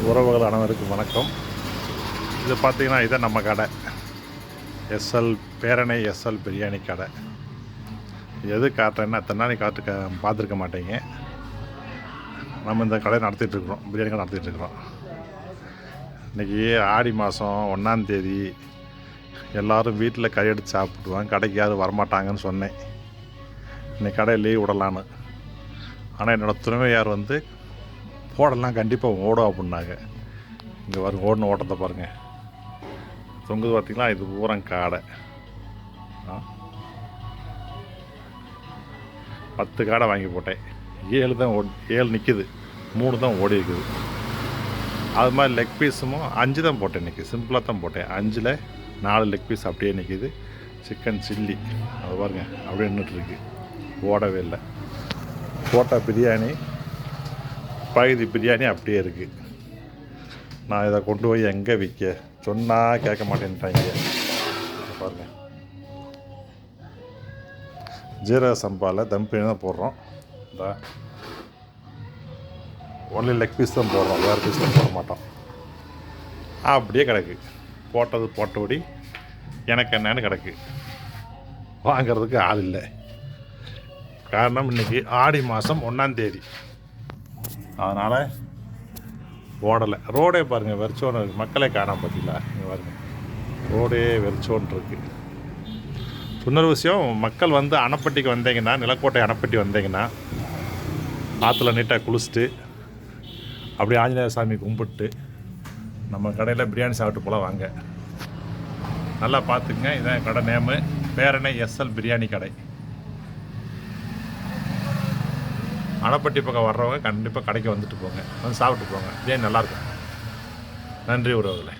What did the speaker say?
உறவுகள் அனைவருக்கும் வணக்கம். இது பார்த்திங்கன்னா இதான் நம்ம கடை எஸ்எல் பேரணை எஸ்எல் பிரியாணி கடை. எது காட்டுறேன்னா அத்தனை நாளைக்கு பார்த்துருக்க மாட்டீங்க. நம்ம இந்த கடை நடத்திட்டுருக்குறோம், பிரியாணி கடை நடத்திட்டுருக்குறோம். இன்றைக்கி ஆடி மாதம் 1ஆம் தேதி. எல்லோரும் வீட்டில் கறி எடுத்து சாப்பிடுவாங்க, கடைக்கு யாரும் வரமாட்டாங்கன்னு சொன்னேன். இன்றைக்கி கடையை லீவ் விடலான்னு. ஆனால் என்னோடய துணைவியார் போடலாம், கண்டிப்பாக ஓடும் அப்படின்னாங்க. இங்கே பாருங்க, ஓடின ஓட்டத்தை பாருங்கள். தொங்குது பார்த்திங்களா, இது பூரா காடை. 10 காடை வாங்கி போட்டேன். 7 நிற்கிது, 3 தான் ஓடி இருக்குது. அது மாதிரி லெக் பீஸும் 5 தான் போட்டேன். இன்றைக்கி சிம்பிளாக தான் போட்டேன். 5ல் 4 லெக் பீஸ் அப்படியே நிற்கிது. சிக்கன் சில்லி அது பாருங்க அப்படியே நின்றுட்டுருக்கு, ஓடவே இல்லை. போட்ட பிரியாணி பகுதி பிரியாணி அப்படியே இருக்குது. நான் இதை கொண்டு போய் எங்கே விற்க சொன்னால் கேட்க மாட்டேன்ட்டாங்க. பாருங்கள், ஜீரக சம்பாவில் தம் பிரியாணி தான் போடுறோம். இந்த ஒன்லி லெக் பீஸ் தான் போடுறோம், வேறு பீஸ் தான் போட மாட்டோம். அப்படியே கிடக்கு, போட்டது போட்டபடி எனக்கு என்னன்னு கிடக்கு. வாங்கிறதுக்கு ஆள் இல்லை. காரணம் இன்றைக்கி ஆடி மாதம் 1ஆம் தேதி, அதனால் ஓடலை. ரோடே பாருங்கள் வெறிச்சோன்னு இருக்குது. மக்களே காணாமல் பார்த்தீங்களா, இங்கே பாருங்கள், ரோடே வெறிச்சோன்னு இருக்குது. இன்னொரு விஷயம், மக்கள் அணைப்பட்டிக்கு வந்தீங்கன்னா, நிலக்கோட்டை அணைப்பட்டி வந்தீங்கன்னா, ஆற்றுல நீட்டாக குளிச்சுட்டு அப்படியே ஆஞ்சநேயர் சாமி கும்பிட்டு நம்ம கடையில் பிரியாணி சாப்பிட்டு போல வாங்க. நல்லா பார்த்துக்குங்க. இதான் கடை நேமு, பேரணை எஸ்எல் பிரியாணி கடை. அணைப்பட்டி பக்கம் வர்றவங்க கண்டிப்பாக கடைக்கு வந்துட்டு போங்க, சாப்பிட்டு போங்க. பிரியாணி நல்லாயிருக்கும். நன்றி உறவுகளே.